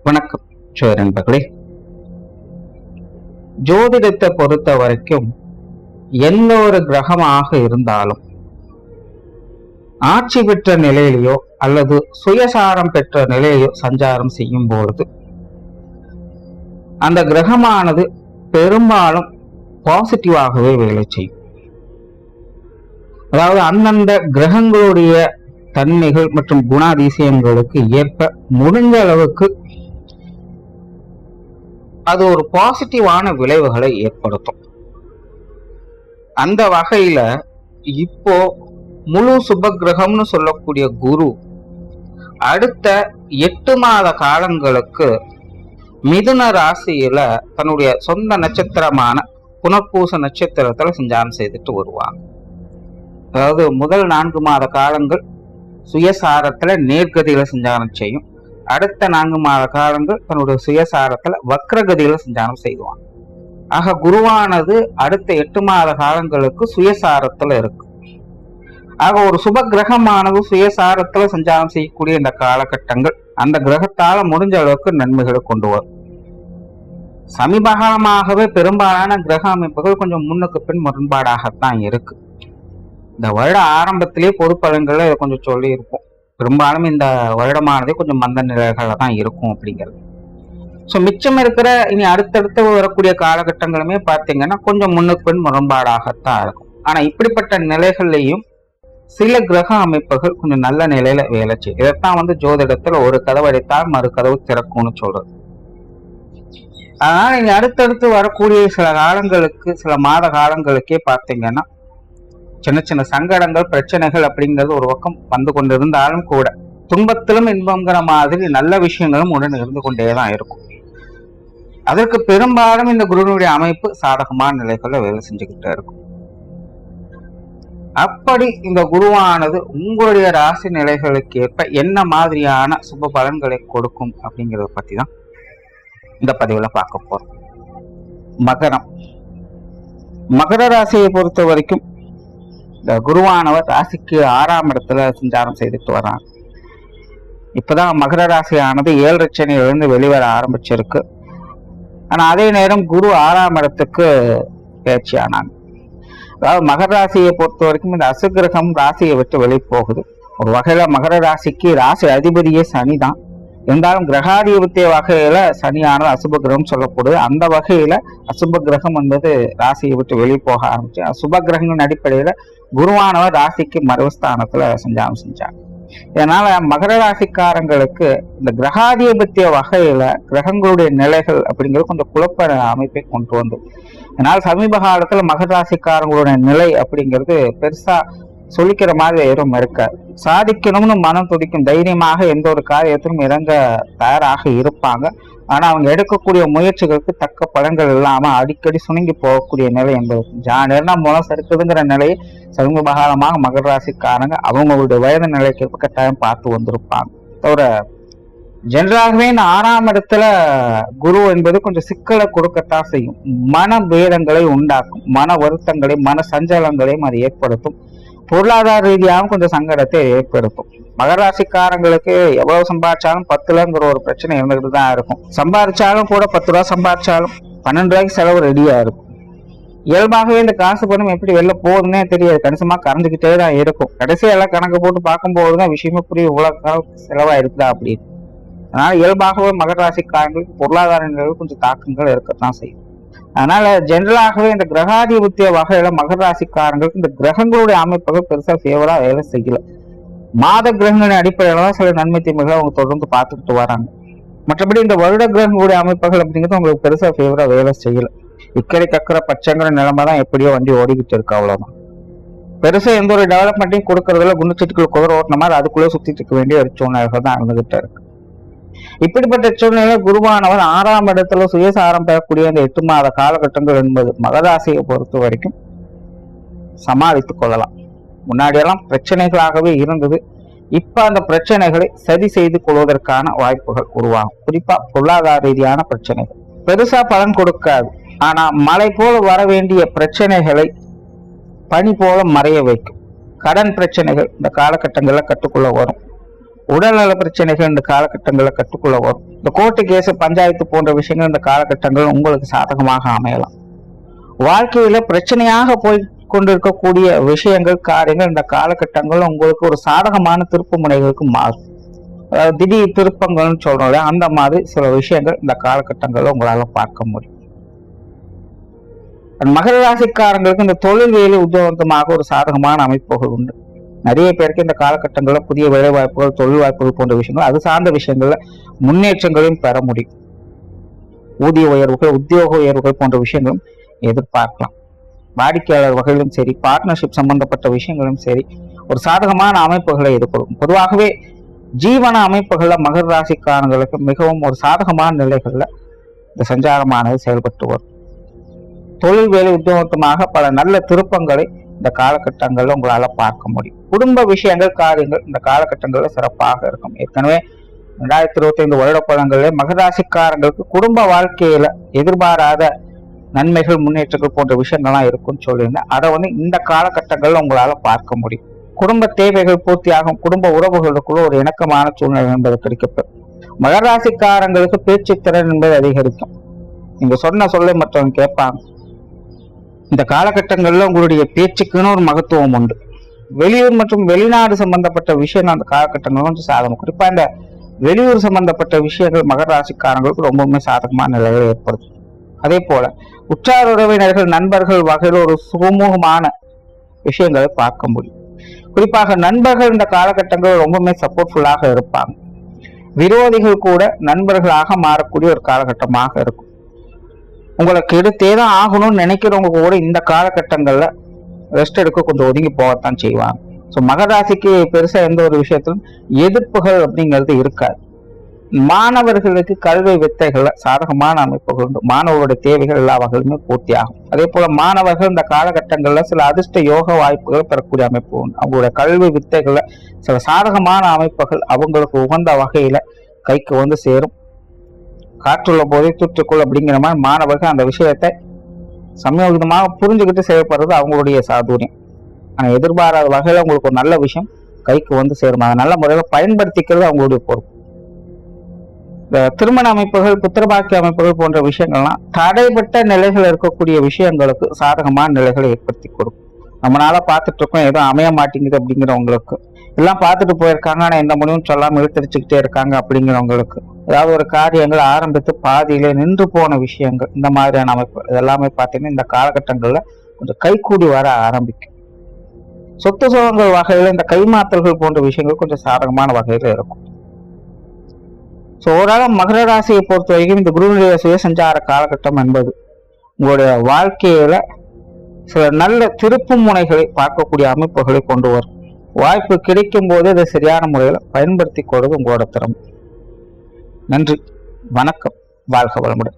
வணக்கம் நண்பர்களே. ஜோதிடத்தை பொறுத்த வரைக்கும் எந்த ஒரு கிரகமாக இருந்தாலும் ஆட்சி பெற்ற நிலையிலையோ அல்லது சுயசாரம் பெற்ற நிலையிலையோ சஞ்சாரம் செய்யும் பொழுது அந்த கிரகமானது பெரும்பாலும் பாசிட்டிவாகவே வேலை செய்யும். அதாவது அந்தந்த கிரகங்களுடைய தன்மைகள் மற்றும் குணாதிசயங்களுக்கு ஏற்ப முடிஞ்ச அளவுக்கு அது ஒரு பாசிட்டிவான விளைவுகளை ஏற்படுத்தும். அந்த வகையில இப்போ முழு சுப கிரகம்னு சொல்லக்கூடிய குரு அடுத்த 8 மாத காலங்களுக்கு மிதுன ராசியில தன்னுடைய சொந்த நட்சத்திரமான புனர்பூச நட்சத்திரத்துல சஞ்சாரம் செய்துட்டு வருவாங்க. அதாவது முதல் 4 மாத காலங்கள் சுயசாரத்துல நேர்கதியில சஞ்சாரம் செய்யும். அடுத்த 4 மாத காலங்கள் தன்னுடைய சுயசாரத்துல வக்ரகதியில சஞ்சாரம் செய்வாங்க. ஆக குருவானது அடுத்த 8 மாத காலங்களுக்கு சுயசாரத்துல இருக்கு. ஆக ஒரு சுப கிரகமானது சுயசாரத்துல சஞ்சாரம் செய்யக்கூடிய இந்த காலகட்டங்கள் அந்த கிரகத்தால முடிஞ்ச அளவுக்கு நன்மைகளை கொண்டு வரும். சமீபகாலமாகவே பெரும்பாலான கிரக அமைப்புகள் கொஞ்சம் முன்னுக்கு பின் முரண்பாடாகத்தான் இருக்கு. இந்த வருட ஆரம்பத்திலேயே பொது பலன்களை கொஞ்சம் சொல்லி இருப்போம். பெரும்பாலும் இந்த வருடமானதே கொஞ்சம் மந்த நிலைகள தான் இருக்கும் அப்படிங்கிறது. ஸோ மிச்சம் இருக்கிற இனி அடுத்தடுத்து வரக்கூடிய காலகட்டங்களுமே பார்த்தீங்கன்னா கொஞ்சம் முன்னுக்கு பின் முரண்பாடாகத்தான் இருக்கும். ஆனா இப்படிப்பட்ட நிலைகள்லையும் சில கிரக அமைப்புகள் கொஞ்சம் நல்ல நிலையில வேலை செய்யும். இதைத்தான் ஜோதிடத்துல ஒரு கதவு அடைத்தால் மறு கதவு திறக்கும்னு சொல்றது. அதனால இனி அடுத்தடுத்து வரக்கூடிய சில காலங்களுக்கு சில மாத காலங்களுக்கே பார்த்தீங்கன்னா சின்ன சின்ன சங்கடங்கள் பிரச்சனைகள் அப்படிங்கிறது ஒரு பக்கம் வந்து கொண்டிருந்தாலும் கூட துன்பத்திலும் இன்பங்கிற மாதிரி நல்ல விஷயங்களும் உடன் இருந்து கொண்டேதான் இருக்கும். அதற்கு பெரும்பாலும் இந்த குருனுடைய அமைப்பு சாதகமான நிலைகள்ல வேலை செஞ்சுக்கிட்டே இருக்கும். அப்படி இந்த குருவானது உங்களுடைய ராசி நிலைகளுக்கு ஏற்ப என்ன மாதிரியான சுப பலன்களை கொடுக்கும் அப்படிங்கிறத பத்தி தான் இந்த பதிவுல பார்க்க போறோம். மகர ராசியை பொறுத்த வரைக்கும் இந்த குருவானவர் ராசிக்கு 6ஆம் இடத்துல சஞ்சாரம் செய்துட்டு வர்றாங்க. இப்பதான் மகர ராசியானது 7 சனியிலிருந்து வெளிவர ஆரம்பிச்சிருக்கு. ஆனா அதே நேரம் குரு 6ஆம் இடத்துக்கு பயிற்சி ஆனாங்க. அதாவது மகர ராசியை பொறுத்த வரைக்கும் இந்த அசுகிரகம் ராசியை விட்டு வெளியே போகுது. ஒரு வகையில மகர ராசிக்கு ராசி அதிபதியே சனி தான். இருந்தாலும் கிரகாதிபத்திய வகையில சனியானது அசுப கிரகம் சொல்லப்படுது. அந்த வகையில அசுப கிரகம் என்பது ராசியை விட்டு வெளியே போக ஆரம்பிச்சு அசுப கிரகங்களின் அடிப்படையில குருவானவர் ராசிக்கு மறுஸ்தானத்துல சஞ்சாரம் செஞ்சாங்க. இதனால மகர ராசிக்காரங்களுக்கு இந்த கிரகாதிபத்திய வகையில கிரகங்களுடைய நிலைகள் அப்படிங்கிறது கொஞ்சம் குழப்ப அமைப்பை கொண்டு வந்தது. அதனால சமீப காலத்துல மகர ராசிக்காரங்களுடைய நிலை அப்படிங்கிறது பெருசா சொல்லிக்கிற மாதிரி எதுவும் இருக்க சாதிக்கணும்னு மனம் துடிக்கும், தைரியமாக எந்த ஒரு காரியத்திலும் இறங்க தயாராக இருப்பாங்க. ஆனா அவங்க எடுக்கக்கூடிய முயற்சிகளுக்கு தக்க பலன்கள் இல்லாம அடிக்கடி சுணங்கி போகக்கூடிய நிலை என்பது ஜானியர்னா மூலம் சறுக்குதுங்கிற நிலையை சமீப காலமாக மகர ராசிக்காரங்க அவங்களுடைய வயது நிலைக்கு கட்டாயம் பார்த்து வந்திருப்பாங்க. தவிர ஜெனரலாகவே இந்த 6ஆம் இடத்துல குரு என்பது கொஞ்சம் சிக்கலை கொடுக்கத்தான் செய்யும். மன பேதங்களை உண்டாக்கும், மன வருத்தங்களை மன சஞ்சலங்களையும் அது ஏற்படுத்தும். பொருளாதார ரீதியாகவும் கொஞ்சம் சங்கடத்தை ஏற்படுத்தும். மகர ராசிக்காரங்களுக்கு எவ்வளவு சம்பாதிச்சாலும் 10லங்கிற ஒரு பிரச்சனை இருந்துகிட்டு தான் இருக்கும். சம்பாதிச்சாலும் கூட 10 ரூபா சம்பாதிச்சாலும் 12 ரூபாய்க்கு செலவு ரெடியா இருக்கும். இயல்பாகவே இந்த காசு பணம் எப்படி வெளில போகுதுன்னே தெரியாது, கணிசமா கறந்துகிட்டே தான் இருக்கும். கடைசியெல்லாம் கணக்கு போட்டு பார்க்கும்போதுதான் விஷயமே புரியும் இவ்வளவு செலவா இருக்குதா அப்படின்னு. அதனால இயல்பாகவே மகர ராசிக்காரங்களுக்கு பொருளாதார நிலையில் கொஞ்சம் தாக்கங்கள் இருக்கத்தான் செய்யும். அதனால ஜெனரலாகவே இந்த கிரகாதிபத்திய வகையில மகர ராசிக்காரங்களுக்கு இந்த கிரகங்களுடைய அமைப்புகள் பெருசா ஃபேவரா வேலை செய்யல. மாத கிரகங்களின் அடிப்படையில தான் சில நன்மை தீமைகளை அவங்க தொடர்ந்து பார்த்துக்கிட்டு வராங்க. மற்றபடி இந்த வருட கிரகங்களுடைய அமைப்புகள் அப்படிங்கிறது அவங்களுக்கு பெருசா ஃபேவரா வேலை செய்யல. இக்கரை கக்கரை பச்சைங்கிற நிலைமை தான் எப்படியோ வண்டி ஓடிக்கிட்டு இருக்கு, அவ்வளவுதான். பெருசா எந்த ஒரு டெவலப்மெண்ட்டையும் கொடுக்கறதுல குண்டுச்சீட்டுக்குள்ள குதிரை ஓட்டின மாதிரி அதுக்குள்ளே சுத்திட்டு இருக்க வேண்டிய ஒரு சூழ்நிலைகள் தான் இருந்துகிட்டு இருக்கு. இப்படிப்பட்ட சூழ்நிலை குருவானவர் 6ஆம் இடத்துல சுயசாரம் பெறக்கூடிய அந்த 8 மாத காலகட்டங்கள் என்பது மகராசியை பொறுத்த வரைக்கும் சமாளித்துக் கொள்ளலாம். முன்னாடியெல்லாம் பிரச்சனைகளாகவே இருந்தது. இப்ப அந்த பிரச்சனைகளை சரி செய்து கொள்வதற்கான வாய்ப்புகள் உருவாகும். குறிப்பா பொருளாதார ரீதியான பிரச்சனைகள் பெருசா பலன் கொடுக்காது. ஆனா மழை போல வர வேண்டிய பிரச்சனைகளை பனி போல மறைய வைக்கும். கடன் பிரச்சனைகள் இந்த காலகட்டங்கள்ல கட்டுக்குள்ள வரும். உடல்நல பிரச்சனைகள் இந்த காலகட்டங்களில் கட்டுக்குள்ள வரும். இந்த கோர்ட்டு கேஸ், பஞ்சாயத்து போன்ற விஷயங்கள் இந்த காலகட்டங்கள் உங்களுக்கு சாதகமாக அமையலாம். வாழ்க்கையில பிரச்சனையாக போய் கொண்டிருக்கக்கூடிய விஷயங்கள், காரியங்கள் இந்த காலகட்டங்கள் உங்களுக்கு ஒரு சாதகமான திருப்பு முனைகளுக்கு மாறும். திடீர் திருப்பங்கள்னு சொல்றோம்ல, அந்த மாதிரி சில விஷயங்கள் இந்த காலகட்டங்களில் உங்களால பார்க்க முடியும். மகர ராசிக்காரங்களுக்கு இந்த தொழில் வேலை உத்தியோகமாக ஒரு சாதகமான அமைப்புகள் உண்டு. நிறைய பேருக்கு இந்த காலகட்டங்களில் புதிய வேலை வாய்ப்புகள், தொழில் வாய்ப்புகள் போன்ற விஷயங்கள், அது சார்ந்த விஷயங்கள்ல முன்னேற்றங்களையும் பெற முடியும். ஊதிய உயர்வுகள், உத்தியோக உயர்வுகள் போன்ற விஷயங்களும் எதிர்பார்க்கலாம். வாடிக்கையாளர் வகையிலும் சரி, பார்ட்னர்ஷிப் சம்பந்தப்பட்ட விஷயங்களும் சரி, ஒரு சாதகமான அமைப்புகளை எதிர்கொள்ளும். பொதுவாகவே ஜீவன அமைப்புகள்ல மகர ராசிக்காரங்களுக்கு மிகவும் ஒரு சாதகமான நிலைகள்ல இந்த சஞ்சாரமானது செயல்பட்டு வரும். தொழில் வேலை உத்தியோகமாக பல நல்ல திருப்பங்களை இந்த காலகட்டங்கள்ல உங்களால பார்க்க முடியும். குடும்ப விஷயங்கள், காரியங்கள் இந்த காலகட்டங்கள்ல சிறப்பாக இருக்கும். ஏற்கனவே 2025 வருட பலன்களில் மகராசிக்காரங்களுக்கு குடும்ப வாழ்க்கையில எதிர்பாராத நன்மைகள், முன்னேற்றங்கள் போன்ற விஷயங்கள்லாம் இருக்கும்னு சொல்லியிருந்தேன். அதை இந்த காலகட்டங்கள்ல உங்களால பார்க்க முடியும். குடும்ப தேவைகள் பூர்த்தியாகும். குடும்ப உறவுகளுக்குள்ள ஒரு இணக்கமான சூழ்நிலை என்பது கிடைக்கப்படும். மகராசிக்காரங்களுக்கு பேச்சு திறன் என்பது அதிகரிக்கும். நீங்க சொன்ன சொல்லை மற்றவங்க கேட்பாங்க. இந்த காலகட்டங்கள்ல உங்களுடைய பேச்சுக்குன்னு ஒரு மகத்துவம் உண்டு. வெளியூர் மற்றும் வெளிநாடு சம்பந்தப்பட்ட விஷயம் அந்த காலகட்டங்களும் கொஞ்சம் சாதகம். குறிப்பா இந்த வெளியூர் சம்பந்தப்பட்ட விஷயங்கள் மகர ராசிக்காரங்களுக்கு ரொம்பவுமே சாதகமான நிலைகள் ஏற்படுத்தும். அதே போல உற்றார் உறவினர்கள், நண்பர்கள் வகையில் ஒரு சுமூகமான விஷயங்களை பார்க்க முடியும். குறிப்பாக நண்பர்கள் இந்த காலகட்டங்கள் ரொம்பவுமே சப்போர்ட்ஃபுல்லாக இருப்பாங்க. விரோதிகள் கூட நண்பர்களாக மாறக்கூடிய ஒரு காலகட்டமாக இருக்கும். உங்களுக்கு எடுத்தேதான் ஆகணும்னு நினைக்கிறவங்க கூட இந்த காலகட்டங்கள்ல ரெஸ்ட் எடுக்க கொஞ்சம் ஒதுங்கி போகத்தான் செய்வாங்க. ஸோ மகராசிக்கு பெருசா எந்த ஒரு விஷயத்திலும் எதிர்ப்புகள் அப்படிங்கிறது இருக்காது. மாணவர்களுக்கு கல்வி வித்தைகள்ல சாதகமான அமைப்புகள் உண்டு. மாணவர்களுடைய தேவைகள் எல்லா வகையிலுமே பூர்த்தி ஆகும். அதே போல மாணவர்கள் இந்த காலகட்டங்கள்ல சில அதிர்ஷ்ட யோக வாய்ப்புகள் பெறக்கூடிய அமைப்பு உண்டு. அவங்களுடைய கல்வி வித்தைகள்ல சில சாதகமான அமைப்புகள் அவங்களுக்கு உகந்த வகையில கைக்கு சேரும். காற்றுள்ள போதே தூற்றுக்குள் அப்படிங்கிற மாதிரி மாணவர்கள் அந்த விஷயத்தை சமயோகிதமாக புரிஞ்சுக்கிட்டு செயல்படுறது அவங்களுடைய சாதுரியம். ஆனா எதிர்பாராத வகையில உங்களுக்கு ஒரு நல்ல விஷயம் கைக்கு சேரும். அதை நல்ல முறையில பயன்படுத்திக்கிறது அவங்களுடைய பொறுப்பு. இந்த திருமண அமைப்புகள், புத்திரபாக்கிய அமைப்புகள் போன்ற விஷயங்கள்லாம் தடைப்பட்ட நிலைகள் இருக்கக்கூடிய விஷயங்களுக்கு சாதகமான நிலைகளை ஏற்படுத்தி கொடுக்கும். நம்மளால பார்த்துட்டு இருக்கோம், ஏதோ அமைய மாட்டேங்குது அப்படிங்கிறவங்களுக்கு, எல்லாம் பார்த்துட்டு போயிருக்காங்க ஆனா எந்த முடிவும் சொல்லாம இழுத்தடிச்சுக்கிட்டே இருக்காங்க அப்படிங்கிறவங்களுக்கு, ஏதாவது ஒரு காரியங்கள் ஆரம்பித்து பாதியிலே நின்று போன விஷயங்கள், இந்த மாதிரியான அமைப்பு இதெல்லாமே பார்த்தீங்கன்னா இந்த காலகட்டங்கள்ல கொஞ்சம் கைகூடி வர ஆரம்பிக்கும். சொத்து சுகங்கள் வகையில இந்த கைமாத்தல்கள் போன்ற விஷயங்கள் கொஞ்சம் சாதகமான வகையில இருக்கும். ஸோ ஓரளவு மகர ராசியை பொறுத்த வரைக்கும் இந்த குருவுடைய சுயசஞ்சார காலகட்டம் என்பது உங்களுடைய வாழ்க்கையில சில நல்ல திருப்பு முனைகளை பார்க்கக்கூடிய அமைப்புகளை கொண்டு வரும். வாய்ப்பு கிடைக்கும் போது இதை சரியான முறையில் பயன்படுத்தி கொள்வது உங்களோட திறமை. நன்றி, வணக்கம், வாழ்க வளமுடன்.